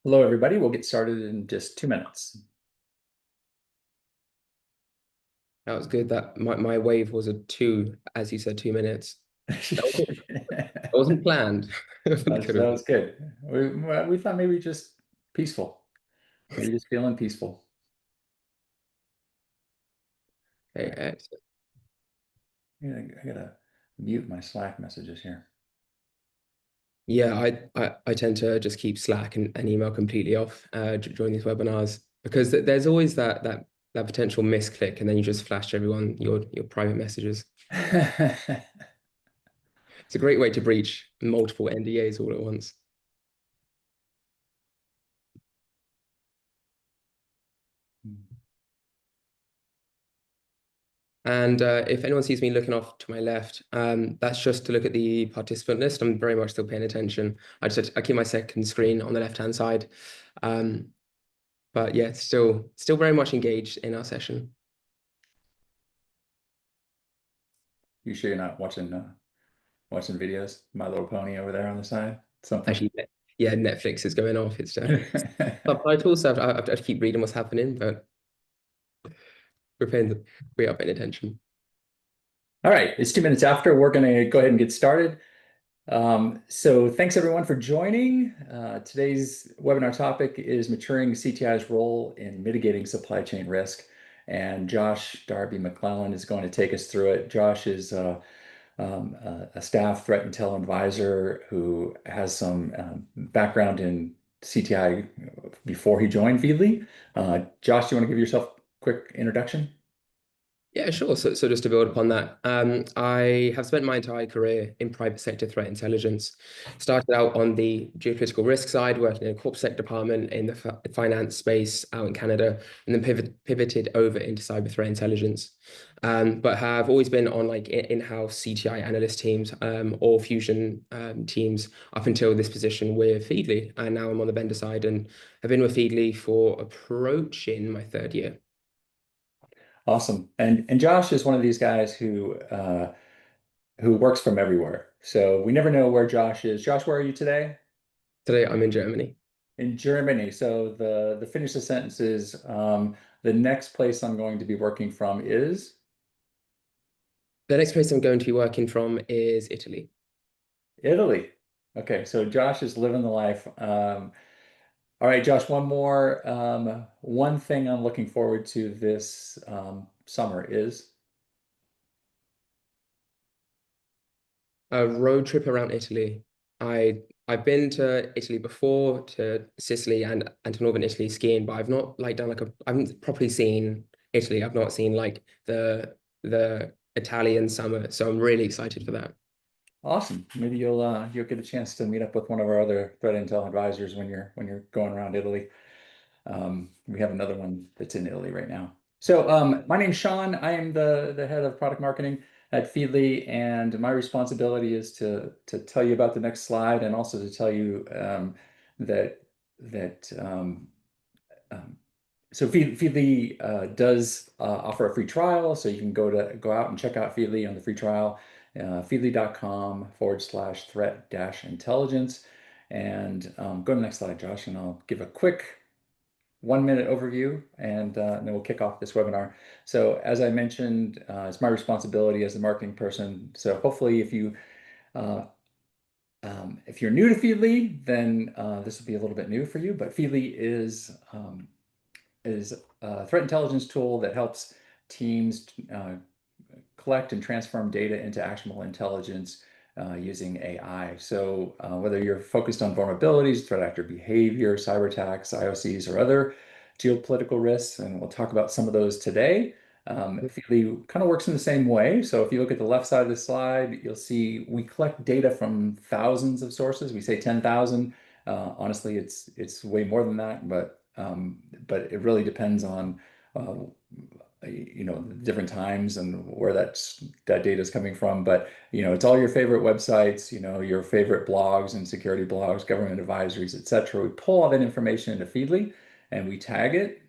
Hello, everybody. We'll get started in just 2 minutes. That was good. That my wave was a two, as you said, 2 minutes. That wasn't planned. That Could have been. was good. We thought maybe just peaceful, maybe just feeling peaceful. Okay, excellent. Yeah, I gotta mute my Slack messages here. Yeah, I tend to just keep Slack and email completely off during these webinars because there's always that potential misclick, and then you just flash everyone your private messages. It's a great way to breach multiple NDAs all at once. And if anyone sees me looking off to my left, that's just to look at the participant list. I'm very much still paying attention. I keep my second screen on the left-hand side. Um, but yeah, still very much engaged in our session. You sure you're not watching videos? My Little Pony over there on the side. Something. Actually, yeah, Netflix is going off. It's subtitles, so I have to keep reading what's happening, but we are paying attention. All right, it's 2 minutes after. We're gonna go ahead and get started. So thanks everyone for joining. Today's webinar topic is maturing CTI's role in mitigating supply chain risk. And Darby MacLellan is going to take us through it. Josh is a staff threat intel advisor who has some background in CTI before he joined Feedly. Josh, do you want to give yourself a quick introduction? Yeah, sure. So just to build upon that, I have spent my entire career in private sector threat intelligence. Started out on the geopolitical risk side, working in a corp sec department in the finance space out in Canada, and then pivoted over into cyber threat intelligence. But have always been on like in-house CTI analyst teams or fusion teams up until this position with Feedly. And now I'm on the vendor side and have been with Feedly for approaching my third year. Awesome. And Josh is one of these guys who works from everywhere. So we never know where Josh is. Josh, where are you today? Today I'm in Germany. In Germany. So the finish the sentence is the next place I'm going to be working from is The next place I'm going to be working from is Italy. Italy. Okay, so Josh is living the life. All right, Josh, one more. One thing I'm looking forward to this summer is A road trip around Italy. I've been to Italy before, to Sicily and to northern Italy skiing, but I've not like done like I haven't properly seen Italy. I've not seen like the Italian summer, so I'm really excited for that. awesome. Maybe you'll get a chance to meet up with one of our other threat intel advisors when you're going around Italy. We have another one that's in Italy right now. So my name's Shawn. I am the head of product marketing at Feedly, and my responsibility is to tell you about the next slide and also to tell you that that um, so Feedly does offer a free trial, so you can go out and check out Feedly on the free trial, feedly.com/threat dash intelligence. And go to the next slide, Josh, and I'll give a quick 1 minute overview, and then we'll kick off this webinar. So as I mentioned, it's my responsibility as the marketing person. So hopefully uh, if you're new to Feedly, then this will be a little bit new for you, but Feedly is a threat intelligence tool that helps teams collect and transform data into actionable intelligence using AI. So whether you're focused on vulnerabilities, threat actor behavior, cyber attacks, IOCs, or other geopolitical risks, and we'll talk about some of those today. Feedly kind of works in the same way. So if you look at the left side of the slide, you'll see we collect data from thousands of sources. We say 10,000. Honestly, it's way more than that, but it really depends on uh, different times and where that data is coming from. But it's all your favorite websites, your favorite blogs and security blogs, government advisories, etc. We pull all that information into Feedly and we tag it.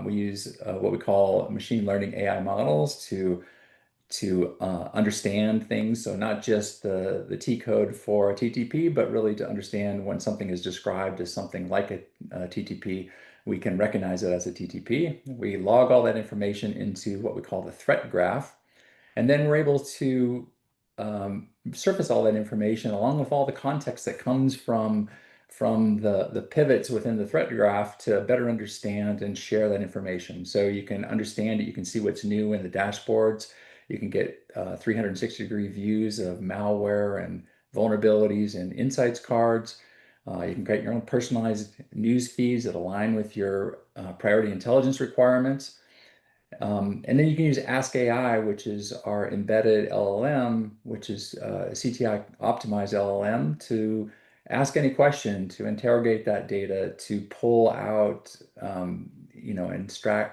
We use what we call machine learning AI models understand things. So not just the T code for a TTP, but really to understand when something is described as something like a TTP, we can recognize it as a TTP. We log all that information into what we call the threat graph. And then we're able to surface all that information along with all the context that comes from the pivots within the threat graph to better understand and share that information. So you can understand it, you can see what's new in the dashboards, you can get 360-degree views of malware and vulnerabilities and insights cards. You can create your own personalized news feeds that align with your priority intelligence requirements. And then you can use Ask AI, which is our embedded LLM, which is a CTI optimized LLM, to ask any question, to interrogate that data, to pull out, and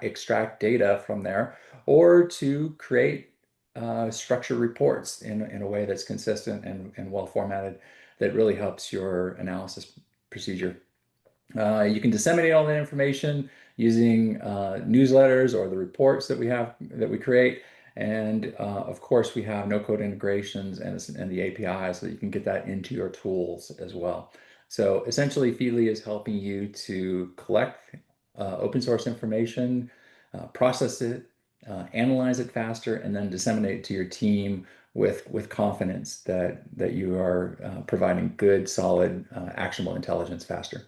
extract data from there, or to create structured reports in a way that's consistent and well formatted that really helps your analysis procedure. You can disseminate all that information using newsletters or the reports that we create. And of course, we have no-code integrations and the APIs so that you can get that into your tools as well. So essentially, Feedly is helping you to collect open source information, process it, analyze it faster, and then disseminate it to your team with confidence that you are providing good, solid, actionable intelligence faster.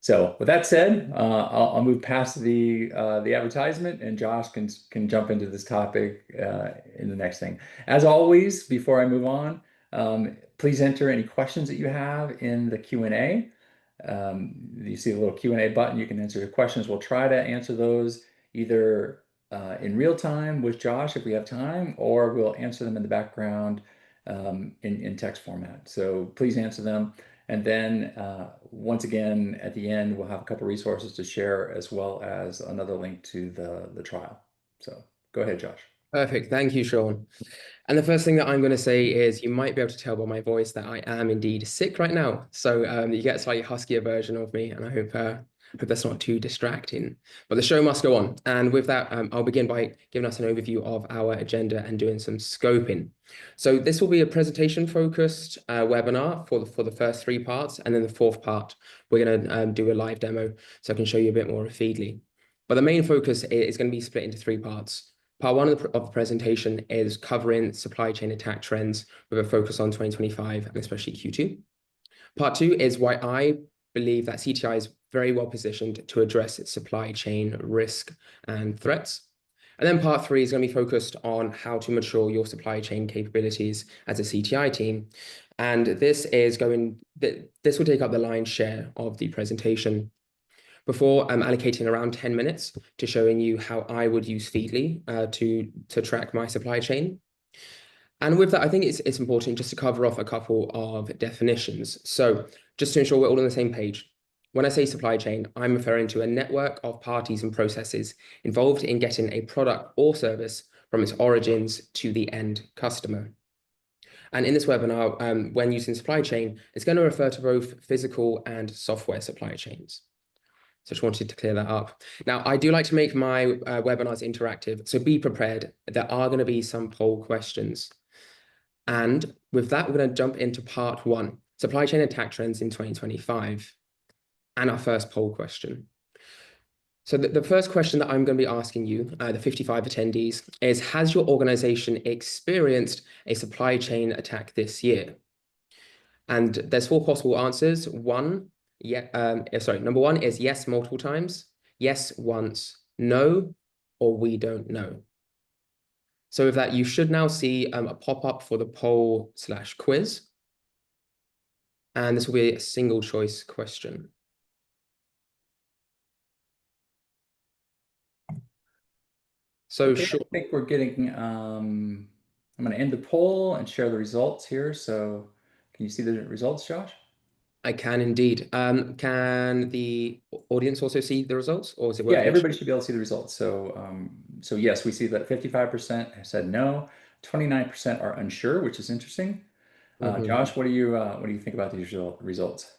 So with that said, I'll move past the advertisement, and Josh can jump into this topic in the next thing. As always, before I move on, please enter any questions that you have in the Q&A. You see the little Q&A button. You can answer your questions. We'll try to answer those either in real time with Josh if we have time, or we'll answer them in the background in text format. So please answer them. And then once again, at the end, we'll have a couple resources to share as well as another link to the trial. So go ahead, Josh. Perfect. Thank you, Shawn. And the first thing that I'm going to say is you might be able to tell by my voice that I am indeed sick right now. So you get a slightly huskier version of me, and I hope that's not too distracting. But the show must go on. And with that, I'll begin by giving us an overview of our agenda and doing some scoping. So this will be a presentation-focused webinar for the first three parts, and then the fourth part, we're going to do a live demo so I can show you a bit more of Feedly. But the main focus is going to be split into three parts. Part one of the presentation is covering supply chain attack trends with a focus on 2025 and especially Q2. Part two is why I believe that CTI is very well positioned to address its supply chain risk and threats. And then part three is going to be focused on how to mature your supply chain capabilities as a CTI team. And this will take up the lion's share of the presentation, before allocating around 10 minutes to showing you how I would use Feedly to track my supply chain. And with that, I think it's important just to cover off a couple of definitions. So just to ensure we're all on the same page, when I say supply chain, I'm referring to a network of parties and processes involved in getting a product or service from its origins to the end customer. And in this webinar, when using supply chain, it's going to refer to both physical and software supply chains. So just wanted to clear that up. Now, I do like to make my webinars interactive, so be prepared. There are going to be some poll questions. And with that, we're going to jump into part one, supply chain attack trends in 2025, and our first poll question. So the first question that I'm going to be asking you, the 55 attendees, is, has your organization experienced a supply chain attack this year? And there's four possible answers. Number one is yes multiple times, yes once, no, or we don't know. So with that, you should now see a pop-up for the poll/quiz. And this will be a single choice question. So okay, I think we're getting, I'm going to end the poll and share the results here. So can you see the results, Josh? I can indeed. Can the audience also see the results, or is it Yeah, worth everybody should be able to see the results. So, so yes, we see that 55% have said no, 29% are unsure, which is interesting. Josh, what do you think about these results?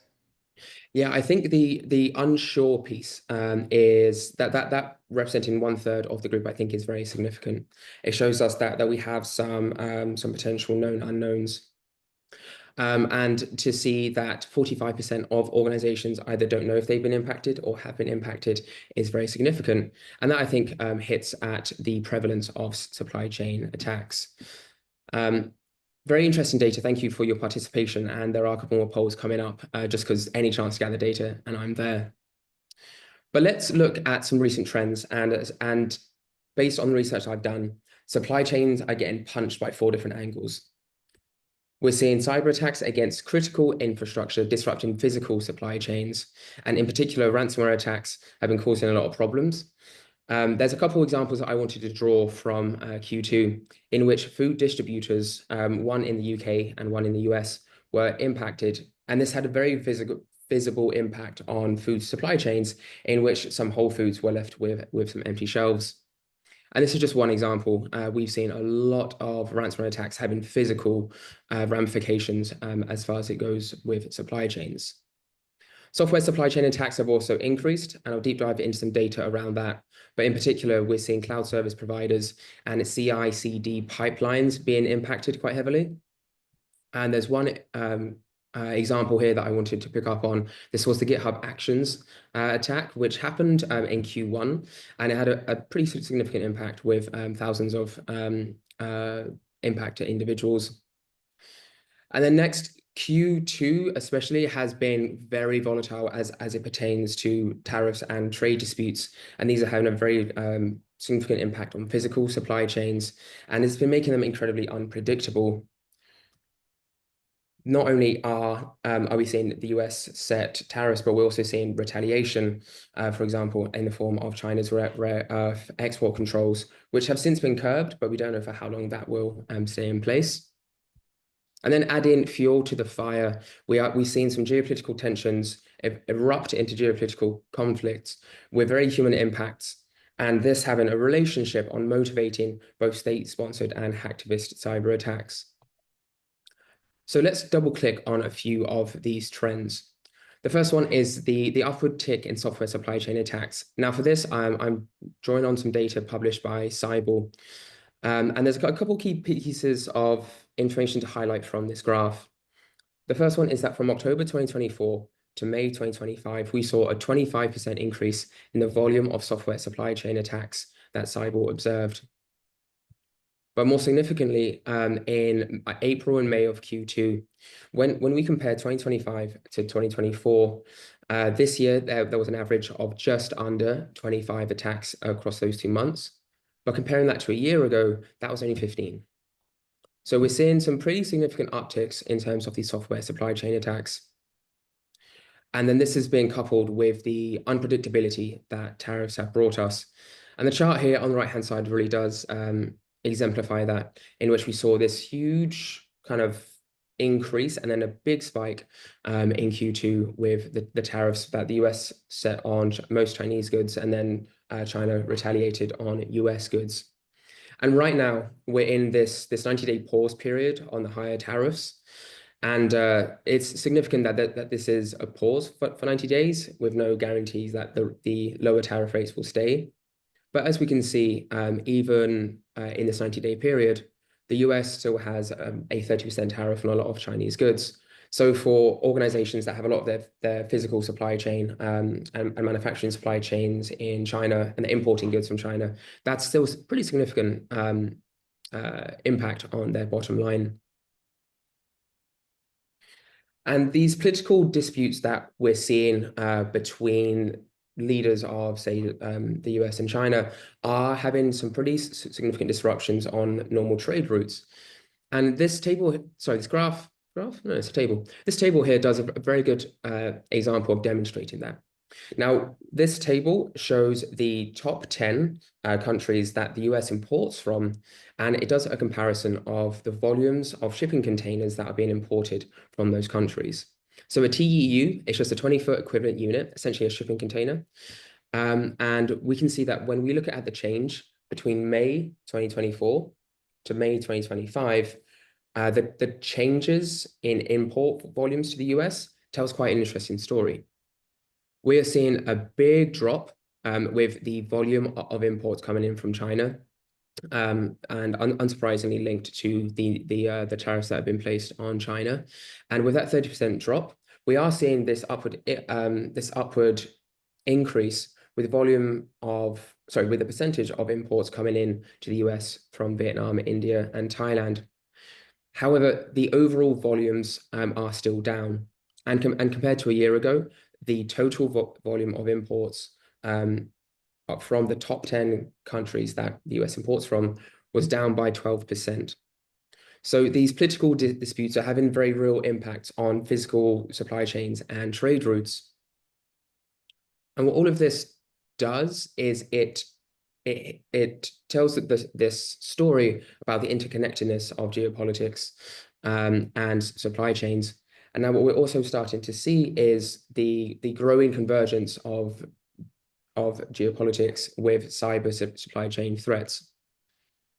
Yeah, I think the unsure piece is that representing 1/3 of the group, I think, is very significant. It shows us that we have some potential known unknowns. And to see that 45% of organizations either don't know if they've been impacted or have been impacted is very significant. And that, I think, hits at the prevalence of supply chain attacks. Very interesting data. Thank you for your participation. And there are a couple more polls coming up just because any chance to gather data, and I'm there. But let's look at some recent trends. And based on the research I've done, supply chains are getting punched by 4 different angles. We're seeing cyber attacks against critical infrastructure, disrupting physical supply chains. And in particular, ransomware attacks have been causing a lot of problems. There's a couple of examples that I wanted to draw from Q2, in which food distributors, one in the UK and one in the US, were impacted. And this had a very visible impact on food supply chains, in which some whole foods were left with some empty shelves. And this is just one example. We've seen a lot of ransomware attacks having physical ramifications as far as it goes with supply chains. Software supply chain attacks have also increased, and I'll deep dive into some data around that. But in particular, we're seeing cloud service providers and CI/CD pipelines being impacted quite heavily. And there's one example here that I wanted to pick up on. This was the GitHub Actions attack, which happened in Q1, and it had a pretty significant impact with thousands of impacted individuals. And then next, Q2 especially has been very volatile as it pertains to tariffs and trade disputes. And these are having a very significant impact on physical supply chains, and it's been making them incredibly unpredictable. Not only are we seeing the US set tariffs, but we're also seeing retaliation, for example, in the form of China's rare earth export controls, which have since been curbed, but we don't know for how long that will stay in place. And then adding fuel to the fire, we've seen some geopolitical tensions erupt into geopolitical conflicts with very human impacts, and this having a relationship on motivating both state-sponsored and hacktivist cyber attacks. So let's double click on a few of these trends. The first one is the upward tick in software supply chain attacks. Now for this, I'm drawing on some data published by Cybal. And there's got a couple key pieces of information to highlight from this graph. The first one is that from October 2024 to May 2025, we saw a 25% increase in the volume of software supply chain attacks that Cybal observed. But more significantly, in April and May of Q2, when we compare 2025 to 2024, this year there was an average of just under 25 attacks across those 2 months. But comparing that to a year ago, that was only 15. So we're seeing some pretty significant upticks in terms of these software supply chain attacks. And then this has been coupled with the unpredictability that tariffs have brought us. And the chart here on the right-hand side really does exemplify that, in which we saw this huge kind of increase and then a big spike in Q2 with the tariffs that the US set on most Chinese goods, and then China retaliated on US goods. And right now we're in this 90-day pause period on the higher tariffs. And it's significant that this is a pause for 90 days with no guarantees that the lower tariff rates will stay. But as we can see, even in this 90-day period, the US still has a 30% tariff on a lot of Chinese goods. So for organizations that have a lot of their physical supply chain and manufacturing supply chains in China and importing goods from China, that's still pretty significant impact on their bottom line. And these political disputes that we're seeing between leaders of, say, the US and China are having some pretty significant disruptions on normal trade routes. And this table, sorry, this graph, no, it's a table. This table here does a very good example of demonstrating that. Now, this table shows the top 10 countries that the US imports from, and it does a comparison of the volumes of shipping containers that are being imported from those countries. So a TEU is just a 20-foot equivalent unit, essentially a shipping container. And we can see that when we look at the change between May 2024 to May 2025, the changes in import volumes to the US, tells quite an interesting story. We are seeing a big drop with the volume of imports coming in from China, and unsurprisingly linked to the tariffs that have been placed on China. And with that 30% drop, we are seeing this upward increase with the percentage of imports coming in to the US from Vietnam, India, and Thailand. However, the overall volumes are still down, and compared to a year ago, the total volume of imports from the top 10 countries that the US imports from was down by 12%. So these political disputes are having very real impacts on physical supply chains and trade routes. And what all of this does is it tells this story about the interconnectedness of geopolitics and supply chains. And now what we're also starting to see is the growing convergence of geopolitics with cyber supply chain threats.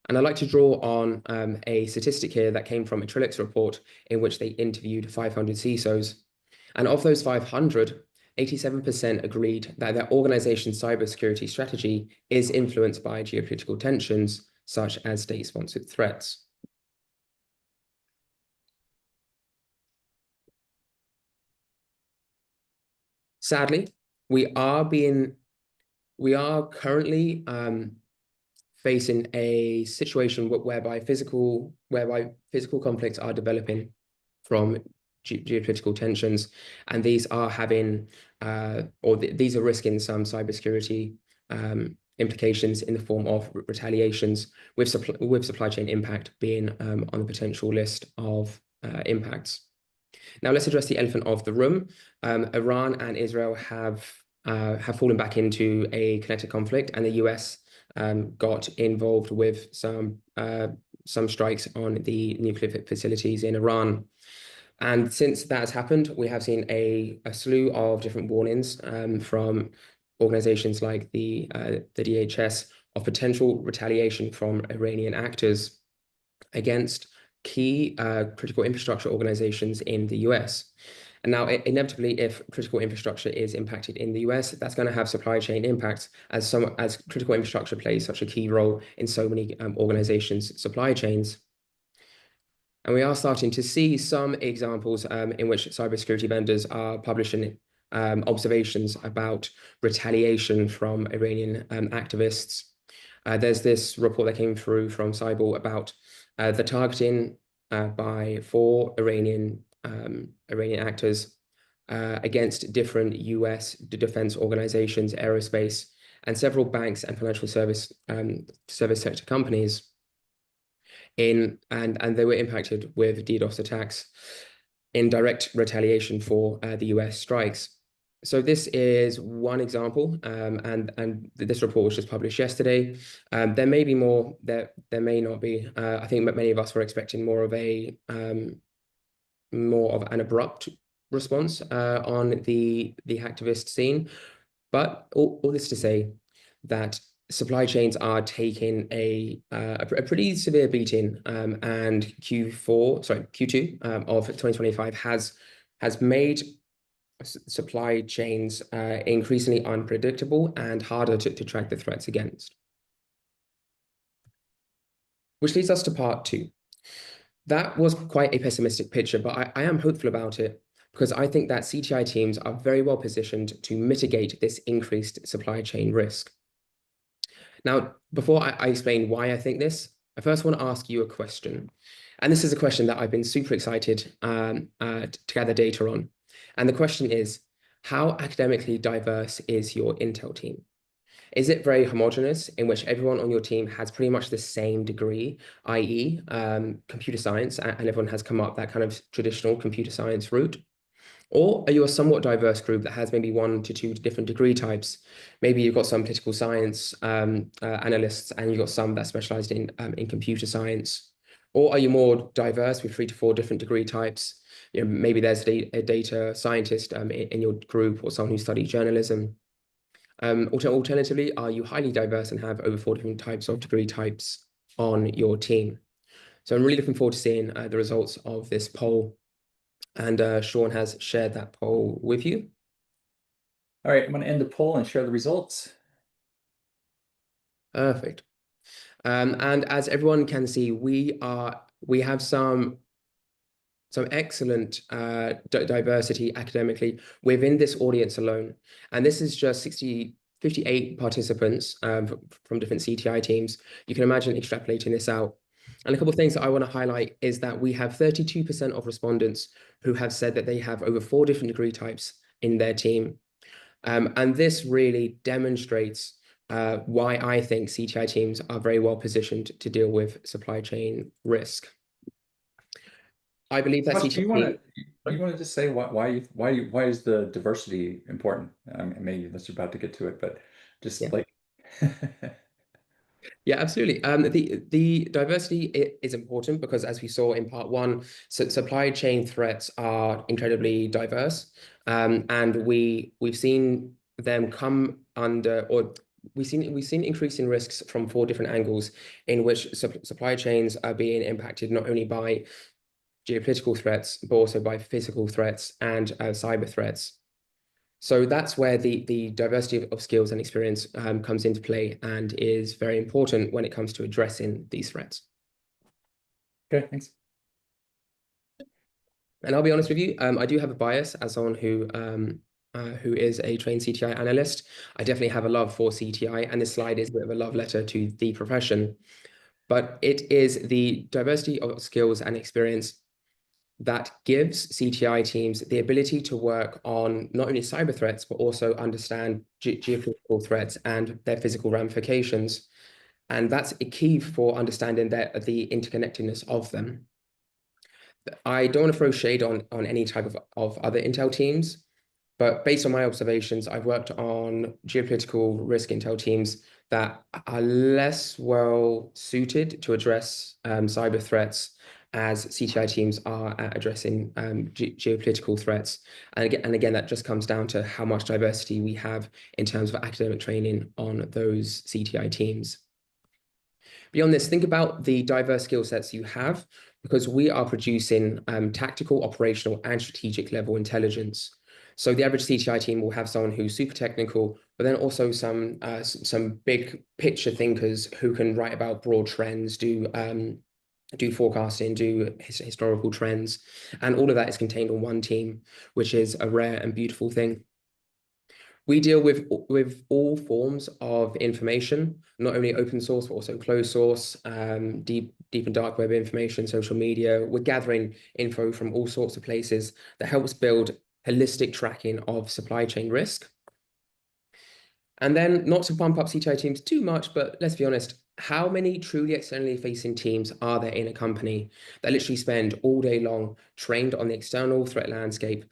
And I'd like to draw on a statistic here that came from a Trilix report in which they interviewed 500 CISOs. And of those 500, 87% agreed that their organization's cybersecurity strategy is influenced by geopolitical tensions, such as state-sponsored threats. Sadly, we are currently facing a situation whereby physical conflicts are developing from geopolitical tensions, and these are having these are risking some cybersecurity implications in the form of retaliations, with supply chain impact being on the potential list of impacts. Now let's address the elephant of the room. Iran and Israel have fallen back into a connected conflict, and the US got involved with some strikes on the nuclear facilities in Iran. And since that has happened, we have seen a slew of different warnings from organizations like the DHS of potential retaliation from Iranian actors against key critical infrastructure organizations in the US. And now, inevitably, if critical infrastructure is impacted in the US, that's going to have supply chain impacts, as critical infrastructure plays such a key role in so many organizations' supply chains. And we are starting to see some examples in which cybersecurity vendors are publishing observations about retaliation from Iranian activists. There's this report that came through from Cyber about the targeting by 4 Iranian actors against different US defense organizations, aerospace, and several banks and financial service sector companies. And they were impacted with DDoS attacks in direct retaliation for the US strikes. So this is one example, and this report was just published yesterday. There may be more, there may not be. I think many of us were expecting more of an abrupt response on the hacktivist scene. But all this to say that supply chains are taking a pretty severe beating, and Q2 of 2025 has made supply chains increasingly unpredictable and harder to track the threats against. Which leads us to part 2. That was quite a pessimistic picture, but I am hopeful about it, because I think that CTI teams are very well positioned to mitigate this increased supply chain risk. Now, before I explain why I think this, I first want to ask you a question. And this is a question that I've been super excited to gather data on. And the question is, how academically diverse is your Intel team? Is it very homogeneous, in which everyone on your team has pretty much the same degree, i.e. Computer science, and everyone has come up that kind of traditional computer science route? Or are you a somewhat diverse group that has maybe 1 to 2 different degree types? Maybe you've got some political science analysts, and you've got some that specialized in computer science. Or are you more diverse with 3 to 4 different degree types? You know, maybe there's a data scientist in your group, or someone who studied journalism. Alternatively, are you highly diverse and have over 4 different types of degree types on your team? So I'm really looking forward to seeing the results of this poll. And Shawn has shared that poll with you. All right, I'm going to end the poll and share the results. Perfect. And as everyone can see, we have some excellent diversity academically within this audience alone. And this is just 58 participants from different CTI teams. You can imagine extrapolating this out. And a couple of things that I want to highlight is that we have 32% of respondents who have said that they have over 4 different degree types in their team. And this really demonstrates why I think CTI teams are very well positioned to deal with supply chain risk. I believe that Josh, CTI you want to just say why is the diversity important? Maybe unless you're about to get to it, but just yeah. like Yeah, absolutely. The diversity is important because, as we saw in part one, supply chain threats are incredibly diverse, and we've seen them come under, or we've seen increasing risks from 4 different angles, in which supply chains are being impacted not only by geopolitical threats but also by physical threats and cyber threats. So that's where the diversity of skills and experience comes into play and is very important when it comes to addressing these threats. okay, thanks. And I'll be honest with you, I do have a bias as someone who is a trained CTI analyst. I definitely have a love for CTI, and this slide is a bit of a love letter to the profession. But it is the diversity of skills and experience that gives CTI teams the ability to work on not only cyber threats, but also understand geopolitical threats and their physical ramifications. And that's a key for understanding the interconnectedness of them. I don't want to throw shade on any type of other intel teams, but based on my observations, I've worked on geopolitical risk intel teams that are less well suited to address cyber threats as CTI teams are at addressing geopolitical threats. And again, that just comes down to how much diversity we have in terms of academic training on those CTI teams. Beyond this, think about the diverse skill sets you have, because we are producing tactical, operational, and strategic level intelligence. So the average CTI team will have someone who's super technical, but then also some big picture thinkers who can write about broad trends, do forecasting, do historical trends, and all of that is contained on one team, which is a rare and beautiful thing. We deal with all forms of information, not only open source, but also closed source, deep and dark web information, social media. We're gathering info from all sorts of places that helps build holistic tracking of supply chain risk. And then, not to bump up CTI teams too much, but let's be honest, how many truly externally facing teams are there in a company that literally spend all day long trained on the external threat landscape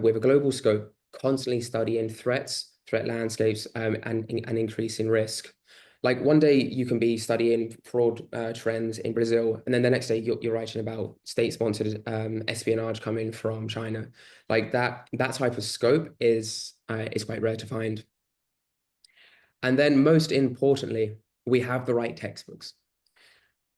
with a global scope, constantly studying threats, threat landscapes, and increasing risk? Like one day you can be studying fraud trends in Brazil, and then the next day you're writing about state-sponsored espionage coming from China. Like that type of scope is quite rare to find. And then most importantly, we have the right textbooks.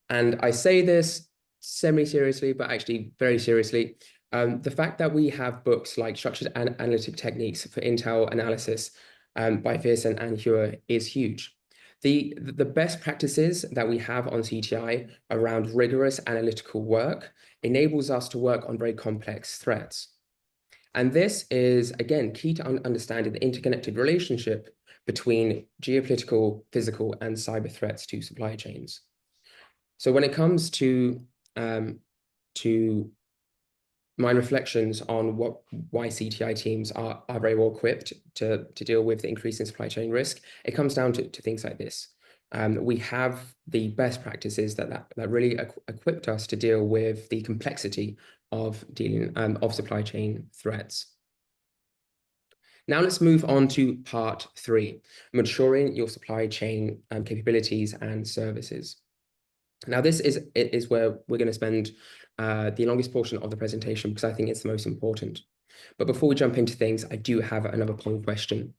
And I say this semi-seriously, but actually very seriously. The fact that we have books like Structured Analytic Techniques for Intel Analysis by Pearson and Hewer is huge. The best practices that we have on CTI around rigorous analytical work enables us to work on very complex threats. And this is, again, key to understanding the interconnected relationship between geopolitical, physical, and cyber threats to supply chains. So when it comes to my reflections on why CTI teams are very well equipped to deal with the increase in supply chain risk, it comes down to things like this. We have the best practices that really equipped us to deal with the complexity of dealing of supply chain threats. Now let's move on to part 3, maturing your supply chain capabilities and services. Now this is where we're going to spend the longest portion of the presentation, because I think it's the most important. But before we jump into things, I do have another poll question.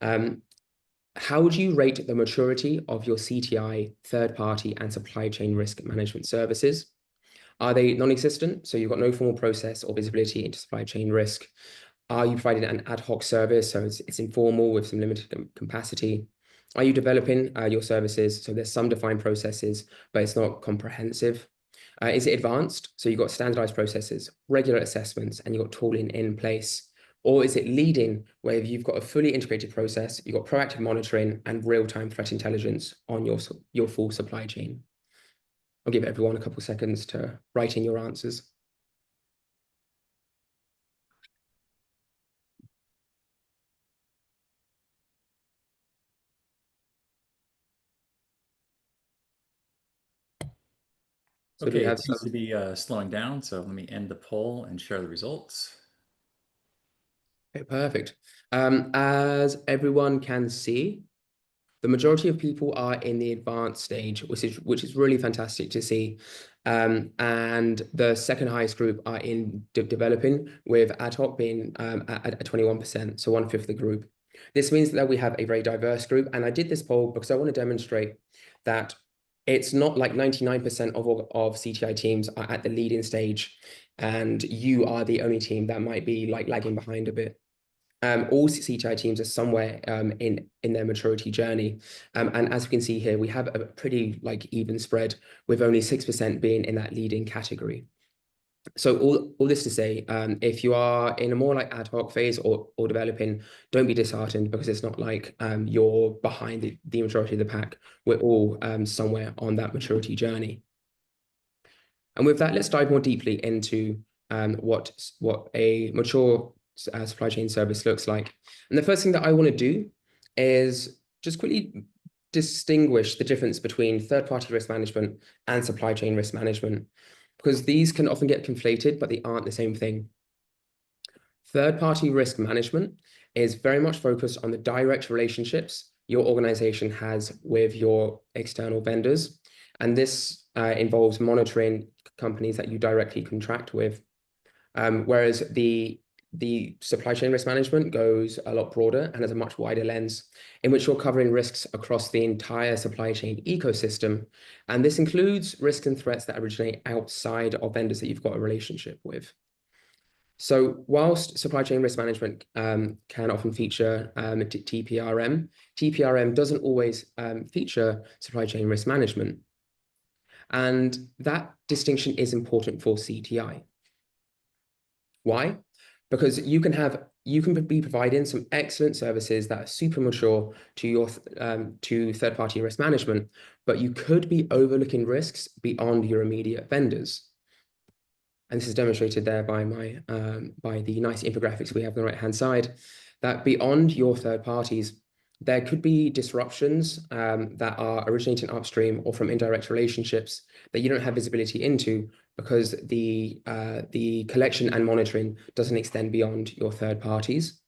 How would you rate the maturity of your CTI, third-party, and supply chain risk management services? Are they non-existent? So you've got no formal process or visibility into supply chain risk. Are you providing an ad hoc service? So it's informal with some limited capacity. Are you developing your services? So there's some defined processes, but it's not comprehensive. Is it advanced? So you've got standardized processes, regular assessments, and you've got tooling in place. Or is it leading, where you've got a fully integrated process, you've got proactive monitoring and real-time threat intelligence on your full supply chain? I'll give everyone a couple of seconds to write in your answers. So do we Okay, have it seems to some? be slowing down, so let me end the poll and share the results. Okay, perfect. As everyone can see, the majority of people are in the advanced stage, which is really fantastic to see. And the second highest group are in developing, with ad hoc being at 21%, so 1/5 of the group. This means that we have a very diverse group, and I did this poll because I want to demonstrate that it's not like 99% of CTI teams are at the leading stage, and you are the only team that might be like lagging behind a bit. All CTI teams are somewhere in their maturity journey. And as we can see here, we have a pretty like even spread, with only 6% being in that leading category. So all this to say, if you are in a more like ad hoc phase or developing, don't be disheartened, because it's not like you're behind the majority of the pack. We're all somewhere on that maturity journey. And with that, let's dive more deeply into what a mature supply chain service looks like. And the first thing that I want to do is just quickly distinguish the difference between third-party risk management and supply chain risk management, because these can often get conflated, but they aren't the same thing. Third-party risk management is very much focused on the direct relationships your organization has with your external vendors. And this involves monitoring companies that you directly contract with. Whereas the supply chain risk management goes a lot broader and has a much wider lens, in which you're covering risks across the entire supply chain ecosystem. And this includes risks and threats that originate outside of vendors that you've got a relationship with. So whilst supply chain risk management can often feature TPRM, TPRM doesn't always feature supply chain risk management. And that distinction is important for CTI. Why? Because you can be providing some excellent services that are super mature to your to third-party risk management, but you could be overlooking risks beyond your immediate vendors. And this is demonstrated there by by the nice infographics we have on the right-hand side, that beyond your third parties, there could be disruptions that are originating upstream or from indirect relationships that you don't have visibility into, because the collection and monitoring doesn't extend beyond your third parties.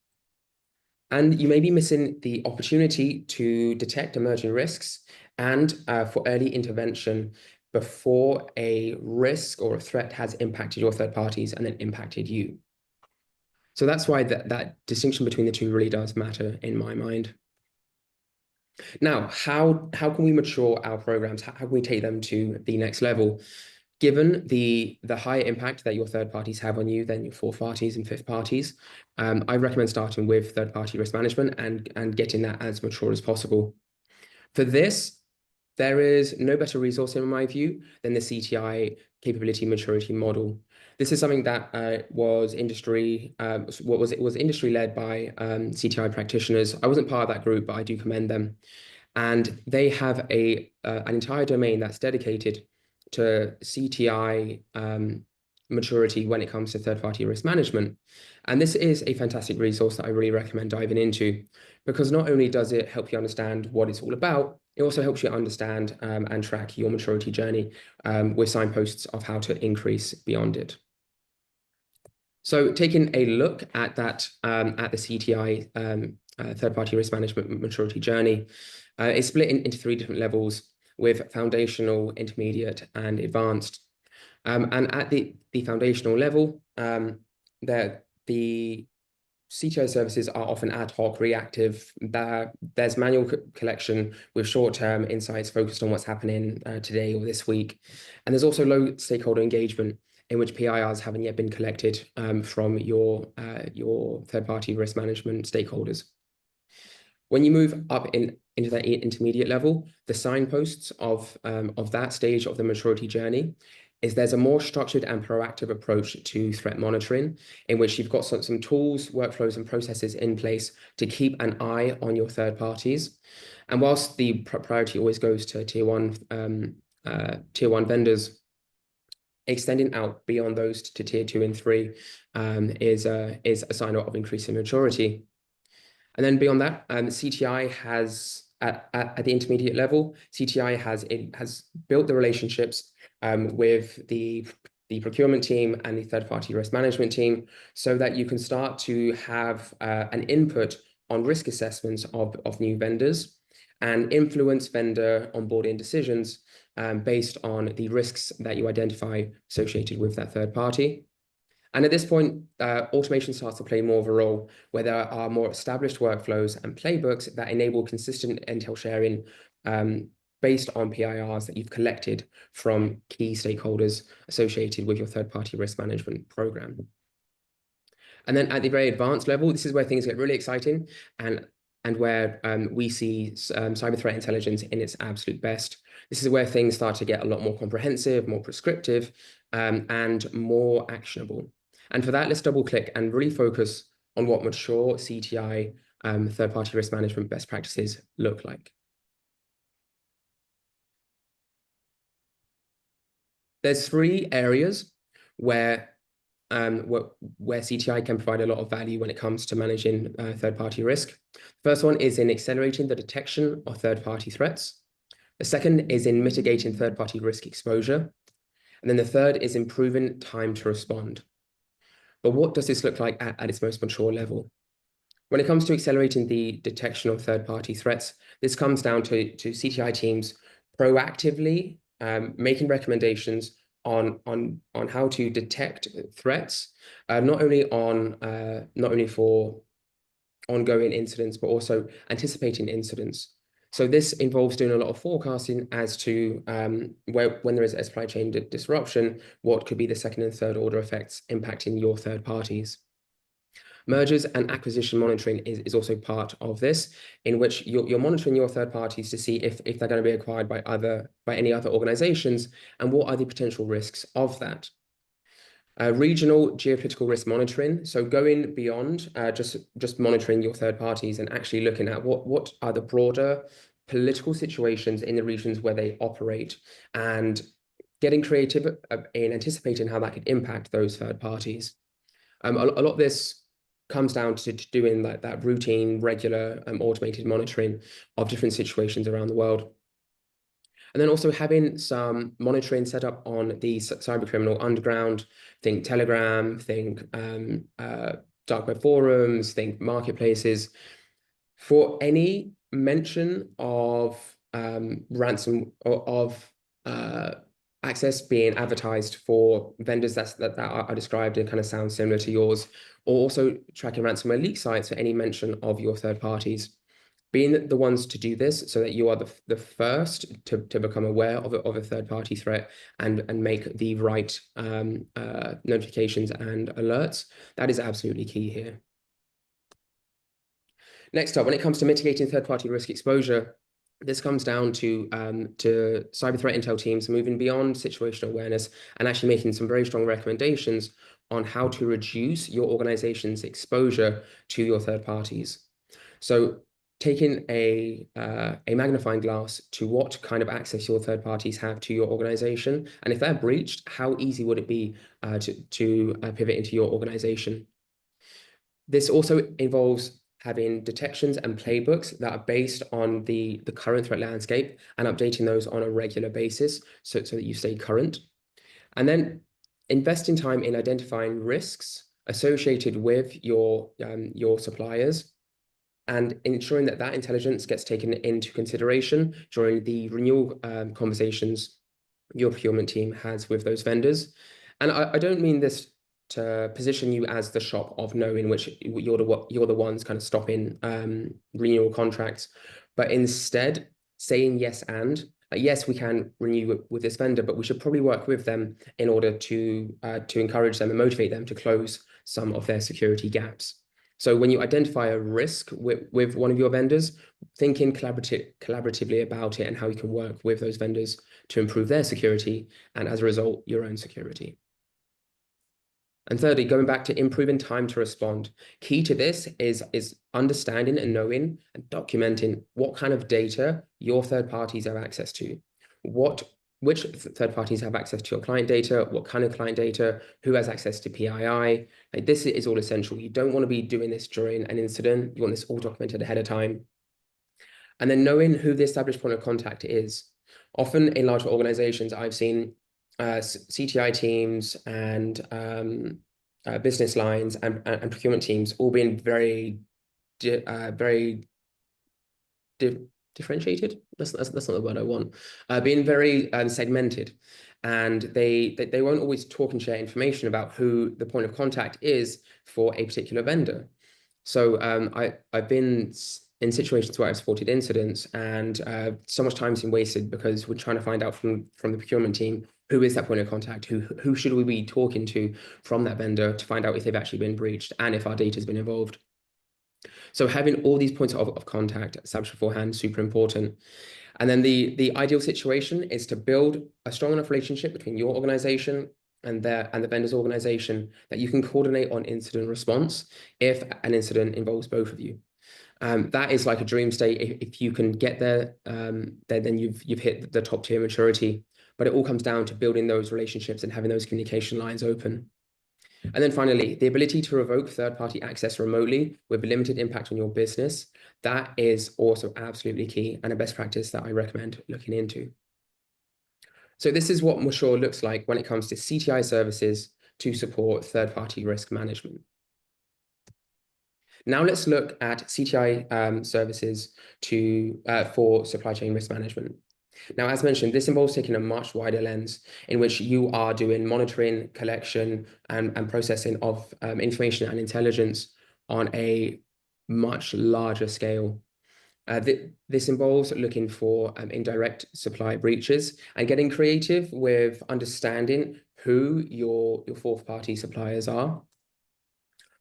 And you may be missing the opportunity to detect emerging risks and for early intervention before a risk or a threat has impacted your third parties and then impacted you. So that's why that distinction between the two really does matter in my mind. Now, how can we mature our programs? How can we take them to the next level? Given the higher impact that your third parties have on you than your fourth parties and fifth parties, I recommend starting with third-party risk management and getting that as mature as possible. For this, there is no better resource in my view than the CTI Capability Maturity Model. This is something that was industry led by CTI practitioners. I wasn't part of that group, but I do commend them. And they have an entire domain that's dedicated to CTI maturity when it comes to third-party risk management. And this is a fantastic resource that I really recommend diving into, because not only does it help you understand what it's all about, it also helps you understand and track your maturity journey with signposts of how to increase beyond it. So taking a look at that, at the CTI third-party risk management maturity journey, it's split into 3 different levels, with foundational, intermediate, and advanced. And at the foundational level, the CTI services are often ad hoc, reactive. There's manual collection with short-term insights focused on what's happening today or this week. And there's also low stakeholder engagement in which PIRs haven't yet been collected from your third-party risk management stakeholders. When you move up into that intermediate level, the signposts of that stage of the maturity journey is there's a more structured and proactive approach to threat monitoring, in which you've got some tools, workflows, and processes in place to keep an eye on your third parties. And whilst the priority always goes to tier one vendors, extending out beyond those to tier 2 and 3 is a sign of increasing maturity. And then beyond that, CTI has at the intermediate level, CTI has built the relationships with the procurement team and the third-party risk management team, so that you can start to have an input on risk assessments of new vendors and influence vendor onboarding decisions based on the risks that you identify associated with that third party. And at this point, automation starts to play more of a role, where there are more established workflows and playbooks that enable consistent intel sharing based on PIRs that you've collected from key stakeholders associated with your third-party risk management program. And then at the very advanced level, this is where things get really exciting and where we see cyber threat intelligence in its absolute best. This is where things start to get a lot more comprehensive, more prescriptive, and more actionable. And for that, let's double click and really focus on what mature CTI third-party risk management best practices look like. There's 3 areas where CTI can provide a lot of value when it comes to managing third-party risk. First one is in accelerating the detection of third-party threats. The second is in mitigating third-party risk exposure. And then the third is improving time to respond. But what does this look like at its most mature level? When it comes to accelerating the detection of third-party threats, this comes down to CTI teams proactively making recommendations on how to detect threats, not only for ongoing incidents, but also anticipating incidents. So this involves doing a lot of forecasting as to when there is a supply chain disruption, what could be the second and third order effects impacting your third parties. Mergers and acquisition monitoring is also part of this, in which you're monitoring your third parties to see if they're going to be acquired by any other organizations, and what are the potential risks of that. Regional geopolitical risk monitoring, so going beyond just monitoring your third parties and actually looking at what are the broader political situations in the regions where they operate, and getting creative in anticipating how that could impact those third parties. A lot of this comes down to doing that routine, regular, automated monitoring of different situations around the world. And then also having some monitoring set up on the cybercriminal underground. Think Telegram, think dark web forums, think marketplaces. For any mention of ransom or of access being advertised for vendors that are described and kind of sound similar to yours, or also tracking ransomware leak sites for any mention of your third parties. Being the ones to do this so that you are the first to become aware of a third-party threat and make the right notifications and alerts, that is absolutely key here. Next up, when it comes to mitigating third-party risk exposure, this comes down to cyber threat intel teams moving beyond situational awareness and actually making some very strong recommendations on how to reduce your organization's exposure to your third parties. So taking a magnifying glass to what kind of access your third parties have to your organization, and if they're breached, how easy would it be to pivot into your organization? This also involves having detections and playbooks that are based on the current threat landscape and updating those on a regular basis so that you stay current. And then investing time in identifying risks associated with your suppliers, and ensuring that intelligence gets taken into consideration during the renewal conversations your procurement team has with those vendors. And I don't mean this to position you as the shop of no, in which you're the ones kind of stopping renewal contracts, but instead saying yes and yes, we can renew with this vendor, but we should probably work with them in order to encourage them and motivate them to close some of their security gaps. So when you identify a risk with one of your vendors, thinking collaboratively about it and how you can work with those vendors to improve their security and, as a result, your own security. And thirdly, going back to improving time to respond. Key to this is understanding and knowing and documenting what kind of data your third parties have access to. Which third parties have access to your client data, what kind of client data, who has access to PII. Like, this is all essential. You don't want to be doing this during an incident. You want this all documented ahead of time. And then knowing who the established point of contact is. Often in larger organizations, I've seen CTI teams and business lines and procurement teams all being very differentiated. That's not the word I want. Being very segmented, and they won't always talk and share information about who the point of contact is for a particular vendor. So I've been in situations where I've supported incidents, and so much time's been wasted because we're trying to find out from the procurement team who is that point of contact, who should we be talking to from that vendor to find out if they've actually been breached and if our data has been involved. So having all these points of contact established beforehand, super important. And then the ideal situation is to build a strong enough relationship between your organization and the vendor's organization that you can coordinate on incident response if an incident involves both of you. That is like a dream state. If you can get there, then you've hit the top tier maturity. But it all comes down to building those relationships and having those communication lines open. And then finally, the ability to revoke third-party access remotely with limited impact on your business. That is also absolutely key and a best practice that I recommend looking into. So this is what mature looks like when it comes to CTI services to support third-party risk management. Now let's look at CTI services for supply chain risk management. Now, as mentioned, this involves taking a much wider lens in which you are doing monitoring, collection, and processing of information and intelligence on a much larger scale. This involves looking for indirect supply breaches and getting creative with understanding who your fourth-party suppliers are.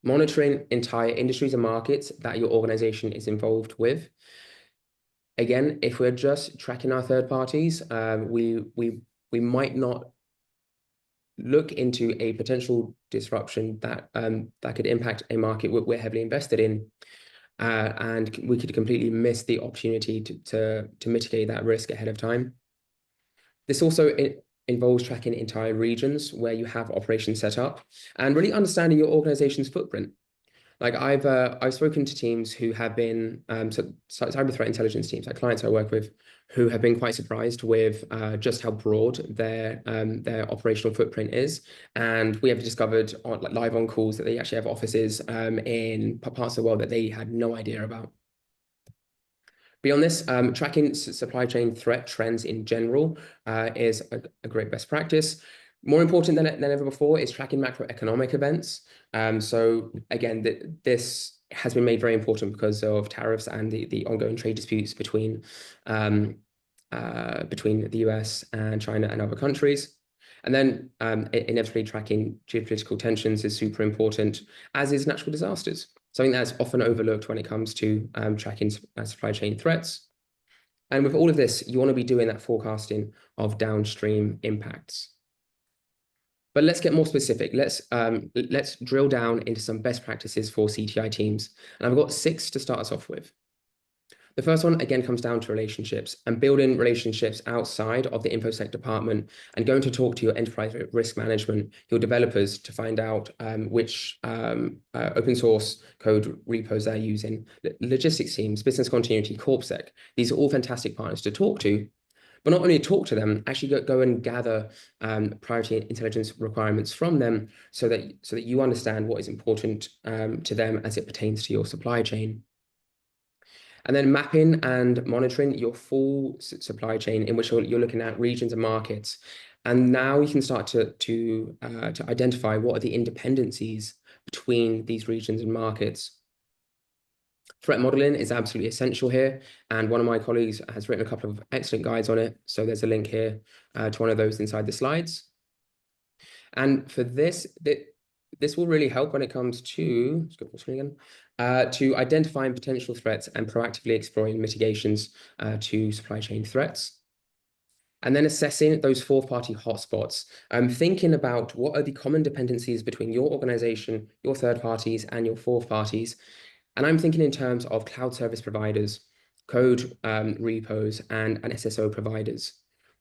Monitoring entire industries and markets that your organization is involved with. Again, if we're just tracking our third parties, we might not look into a potential disruption that could impact a market we're heavily invested in, and we could completely miss the opportunity to mitigate that risk ahead of time. This also involves tracking entire regions where you have operations set up and really understanding your organization's footprint. Like I've spoken to teams who have been cyber threat intelligence teams, like clients I work with, who have been quite surprised with just how broad their operational footprint is, and we have discovered live on calls that they actually have offices in parts of the world that they had no idea about. Beyond this, tracking supply chain threat trends in general is a great best practice. More important than ever before is tracking macroeconomic events. So again, this has been made very important because of tariffs and the ongoing trade disputes between the US and China and other countries. And then inevitably tracking geopolitical tensions is super important, as is natural disasters, something that's often overlooked when it comes to tracking supply chain threats. And with all of this, you want to be doing that forecasting of downstream impacts. But let's get more specific. Let's drill down into some best practices for CTI teams. And I've got 6 to start us off with. The first one, again, comes down to relationships and building relationships outside of the InfoSec department and going to talk to your enterprise risk management, your developers, to find out which open source code repos they're using, logistics teams, business continuity, CorpSec. These are all fantastic partners to talk to. But not only talk to them, actually go and gather priority intelligence requirements from them so that you understand what is important to them as it pertains to your supply chain. And then mapping and monitoring your full supply chain, in which you're looking at regions and markets, And now we can start to identify what are the interdependencies between these regions and markets. Threat modeling is absolutely essential here, and one of my colleagues has written a couple of excellent guides on it. So there's a link here to one of those inside the slides. And for this, this will really help when it comes to, let's go full screen again, to identifying potential threats and proactively exploring mitigations to supply chain threats. And then assessing those fourth-party hotspots, thinking about what are the common dependencies between your organization, your third parties, and your fourth parties. And I'm thinking in terms of cloud service providers, code repos, and SSO providers.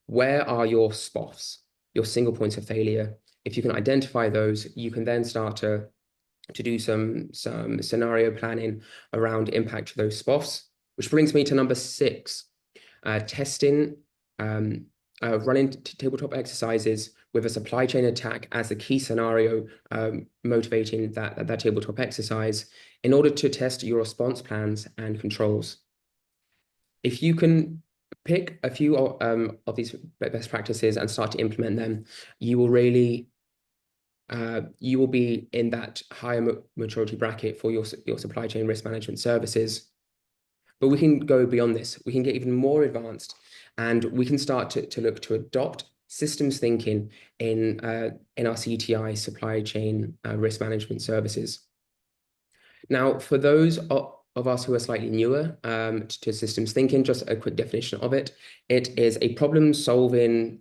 Where are your SPOFs, your single points of failure? If you can identify those, you can then start to do some scenario planning around impact to those SPOFs, which brings me to number 6, testing, running tabletop exercises with a supply chain attack as a key scenario, motivating that tabletop exercise in order to test your response plans and controls. If you can pick a few of these best practices and start to implement them, you will really you will be in that higher maturity bracket for your supply chain risk management services. But we can go beyond this. We can get even more advanced, and we can start to look to adopt systems thinking in our CTI supply chain risk management services. Now, for those of us who are slightly newer to systems thinking, just a quick definition of it. It is a problem-solving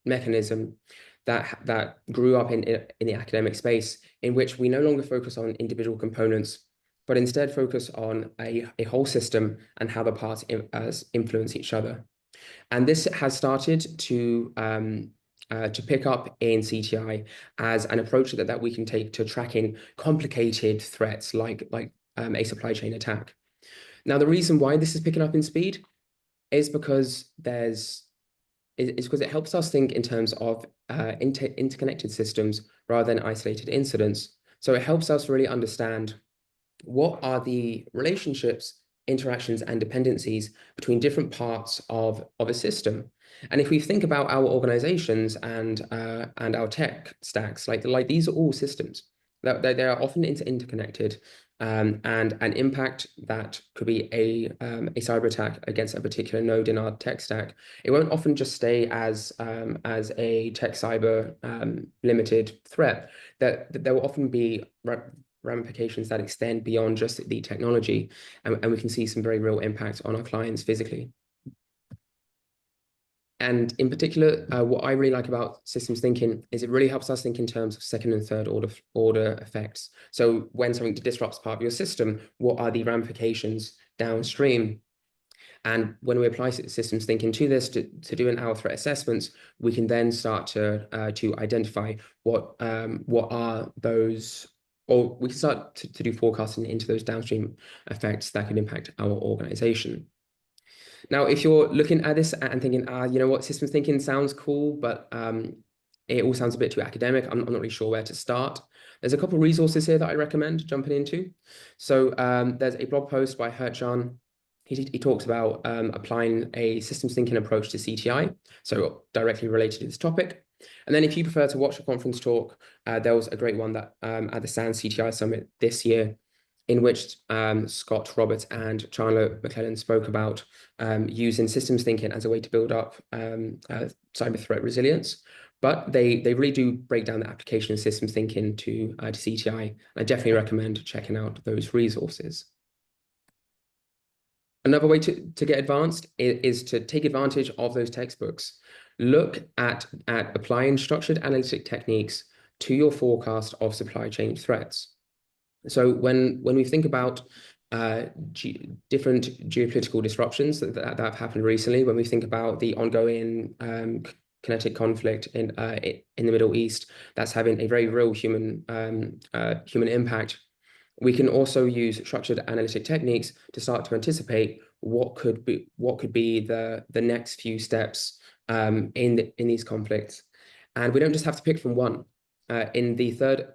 mechanism that grew up in the academic space, in which we no longer focus on individual components, but instead focus on a whole system and how the parts influence each other. And this has started to pick up in CTI as an approach that we can take to tracking complicated threats like a supply chain attack. Now, the reason why this is picking up in speed is because it helps us think in terms of interconnected systems rather than isolated incidents. So it helps us really understand what are the relationships, interactions, and dependencies between different parts of a system. And if we think about our organizations and our tech stacks, like these are all systems. They are often interconnected, and an impact that could be a cyber attack against a particular node in our tech stack. It won't often just stay as a tech cyber limited threat. That there will often be ramifications that extend beyond just the technology, and we can see some very real impacts on our clients physically. And in particular, what I really like about systems thinking is it really helps us think in terms of second and third order effects. So when something disrupts part of your system, what are the ramifications downstream? And when we apply systems thinking to this, to doing our threat assessments, we can then start to identify what are those, or we can start to do forecasting into those downstream effects that can impact our organization. Now, if you're looking at this and thinking, you know what, systems thinking sounds cool, but it all sounds a bit too academic, I'm not really sure where to start. There's a couple of resources here that I recommend jumping into. So there's a blog post by Shawn. He talks about applying a systems thinking approach to CTI, so directly related to this topic. And then if you prefer to watch a conference talk, there was a great one that at the SANS CTI Summit this year, in which Scott Roberts and Darby MacLellan spoke about using systems thinking as a way to build up cyber threat resilience. But they really do break down the application of systems thinking to CTI. I definitely recommend checking out those resources. Another way to get advanced is to take advantage of those textbooks. Look at applying structured analytic techniques to your forecast of supply chain threats. So when we think about different geopolitical disruptions that have happened recently, when we think about the ongoing kinetic conflict in the Middle East, that's having a very real human impact. We can also use structured analytic techniques to start to anticipate what could be the next few steps in these conflicts, and we don't just have to pick from one. In the third